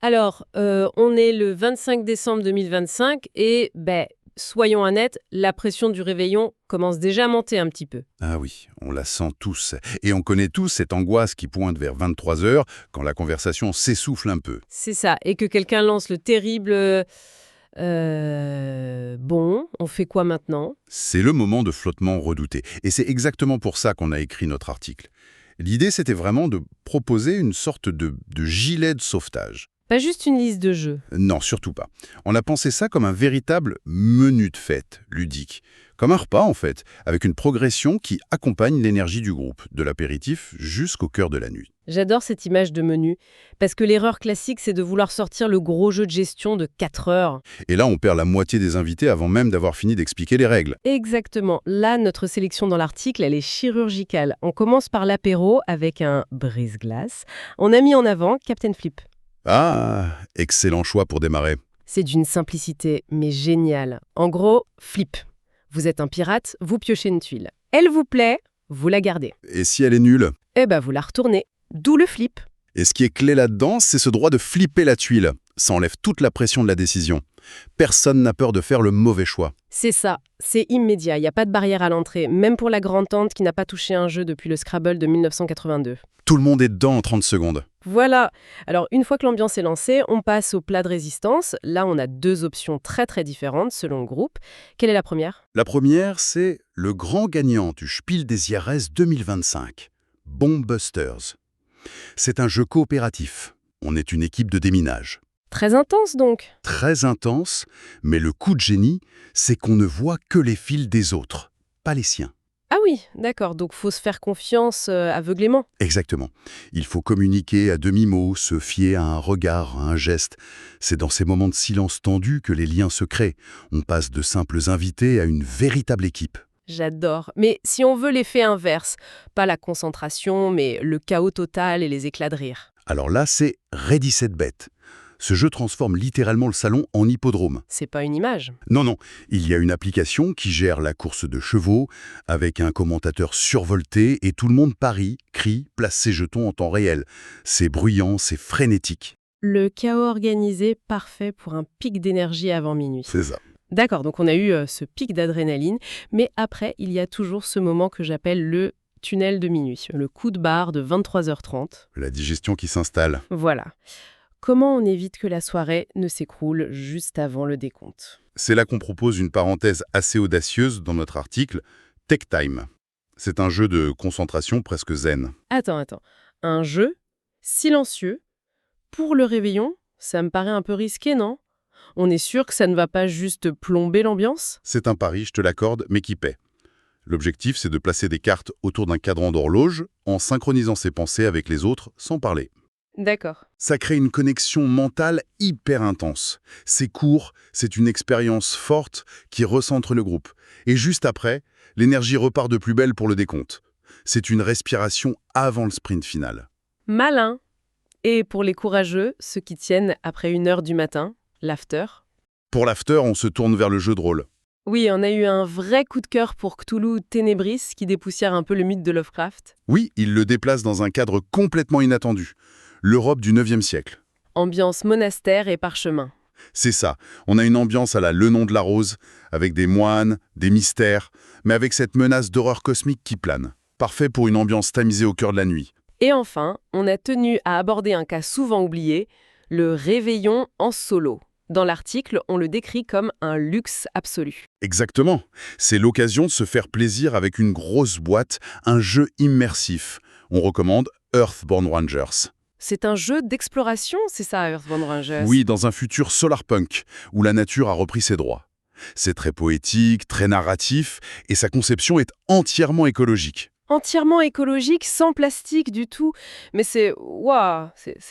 Alors, on est le 25 décembre 2025 et, soyons honnêtes, la pression du réveillon commence déjà à monter un petit peu. Ah oui, on la sent tous. Et on connaît tous cette angoisse qui pointe vers 23 heures quand la conversation s'essouffle un peu. C'est ça, et que quelqu'un lance le terrible bon, on fait quoi maintenant? C'est le moment de flottement redouté. Et c'est exactement pour ça qu'on a écrit notre article. L'idée, c'était vraiment de proposer une sorte de gilet de sauvetage. Pas juste une liste de jeux. Non, surtout pas. On a pensé ça comme un véritable menu de fête, ludique. Comme un repas, en fait, avec une progression qui accompagne l'énergie du groupe, de l'apéritif jusqu'au cœur de la nuit. J'adore cette image de menu, parce que l'erreur classique, c'est de vouloir sortir le gros jeu de gestion de 4 heures. Et là, on perd la moitié des invités avant même d'avoir fini d'expliquer les règles. Exactement. Là, notre sélection dans l'article, elle est chirurgicale. On commence par l'apéro avec un brise-glace. On a mis en avant Captain Flip. Ah, excellent choix pour démarrer. C'est d'une simplicité, mais géniale. En gros, Flip. Vous êtes un pirate, vous piochez une tuile. Elle vous plaît, vous la gardez. Et si elle est nulle? Vous la retournez. D'où le flip. Et ce qui est clé là-dedans, c'est ce droit de flipper la tuile. Ça enlève toute la pression de la décision. Personne n'a peur de faire le mauvais choix. C'est ça, c'est immédiat, il n'y a pas de barrière à l'entrée, même pour la grande-tante qui n'a pas touché un jeu depuis le Scrabble de 1982. Tout le monde est dedans en 30 secondes. Voilà. Alors, une fois que l'ambiance est lancée, on passe au plat de résistance. Là, on a 2 options très très différentes selon le groupe. Quelle est la première? La première, c'est le grand gagnant du Spiel des Jahres 2025, Bomb Busters. C'est un jeu coopératif. On est une équipe de déminage. Très intense donc. Très intense, mais le coup de génie, c'est qu'on ne voit que les fils des autres, pas les siens. Ah oui, d'accord, donc faut se faire confiance aveuglément. Exactement. Il faut communiquer à demi-mot, se fier à un regard, à un geste. C'est dans ces moments de silence tendu que les liens se créent. On passe de simples invités à une véritable équipe. J'adore. Mais si on veut l'effet inverse, pas la concentration, mais le chaos total et les éclats de rire. Alors là, c'est Ready Set Bet. Ce jeu transforme littéralement le salon en hippodrome. C'est pas une image. Non, il y a une application qui gère la course de chevaux, avec un commentateur survolté, et tout le monde parie, crie, place ses jetons en temps réel. C'est bruyant, c'est frénétique. Le chaos organisé, parfait pour un pic d'énergie avant minuit. C'est ça. D'accord, donc on a eu ce pic d'adrénaline, mais après, il y a toujours ce moment que j'appelle le tunnel de minuit, le coup de barre de 23h30. La digestion qui s'installe. Voilà. Comment on évite que la soirée ne s'écroule juste avant le décompte? C'est là qu'on propose une parenthèse assez audacieuse dans notre article, Tech Time. C'est un jeu de concentration presque zen. Attends. Un jeu silencieux pour le réveillon? Ça me paraît un peu risqué, non? On est sûr que ça ne va pas juste plomber l'ambiance? C'est un pari, je te l'accorde, mais qui paie. L'objectif, c'est de placer des cartes autour d'un cadran d'horloge en synchronisant ses pensées avec les autres sans parler. D'accord. Ça crée une connexion mentale hyper intense. C'est court, c'est une expérience forte qui recentre le groupe. Et juste après, l'énergie repart de plus belle pour le décompte. C'est une respiration avant le sprint final. Malin. Et pour les courageux, ceux qui tiennent après 1h du matin, l'after? Pour l'after, on se tourne vers le jeu de rôle. Oui, on a eu un vrai coup de cœur pour Cthulhu Ténébris qui dépoussière un peu le mythe de Lovecraft. Oui, il le déplace dans un cadre complètement inattendu. L'Europe du 9e siècle. Ambiance monastère et parchemin. C'est ça. On a une ambiance à la Le Nom de la Rose, avec des moines, des mystères, mais avec cette menace d'horreur cosmique qui plane. Parfait pour une ambiance tamisée au cœur de la nuit. Et enfin, on a tenu à aborder un cas souvent oublié, le réveillon en solo. Dans l'article, on le décrit comme un luxe absolu. Exactement. C'est l'occasion de se faire plaisir avec une grosse boîte, un jeu immersif. On recommande Earthbound Rangers. C'est un jeu d'exploration, c'est ça, Earthbound Rangers? Oui, dans un futur solarpunk, où la nature a repris ses droits. C'est très poétique, très narratif, et sa conception est entièrement écologique. Entièrement écologique, sans plastique du tout. Mais c'est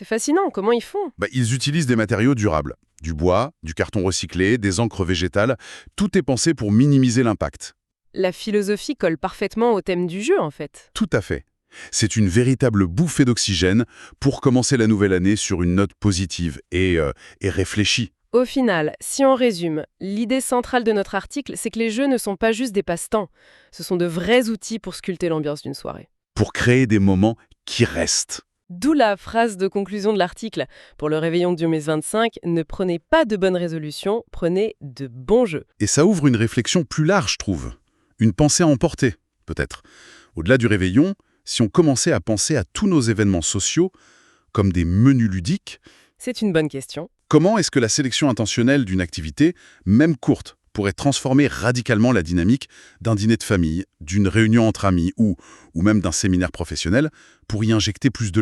fascinant, comment ils font? Ils utilisent des matériaux durables. Du bois, du carton recyclé, des encres végétales. Tout est pensé pour minimiser l'impact. La philosophie colle parfaitement au thème du jeu, en fait. Tout à fait. C'est une véritable bouffée d'oxygène pour commencer la nouvelle année sur une note positive et réfléchie. Au final, si on résume, l'idée centrale de notre article, c'est que les jeux ne sont pas juste des passe-temps. Ce sont de vrais outils pour sculpter l'ambiance d'une soirée. Pour créer des moments qui restent. D'où la phrase de conclusion de l'article. Pour le réveillon de 2025, ne prenez pas de bonnes résolutions, prenez de bons jeux. Et ça ouvre une réflexion plus large, je trouve. Une pensée à emporter, peut-être. Au-delà du réveillon, si on commençait à penser à tous nos événements sociaux comme des menus ludiques, C'est une bonne question. comment est-ce que la sélection intentionnelle d'une activité, même courte, pourrait transformer radicalement la dynamique d'un dîner de famille, d'une réunion entre amis ou même d'un séminaire professionnel pour y injecter plus de liens?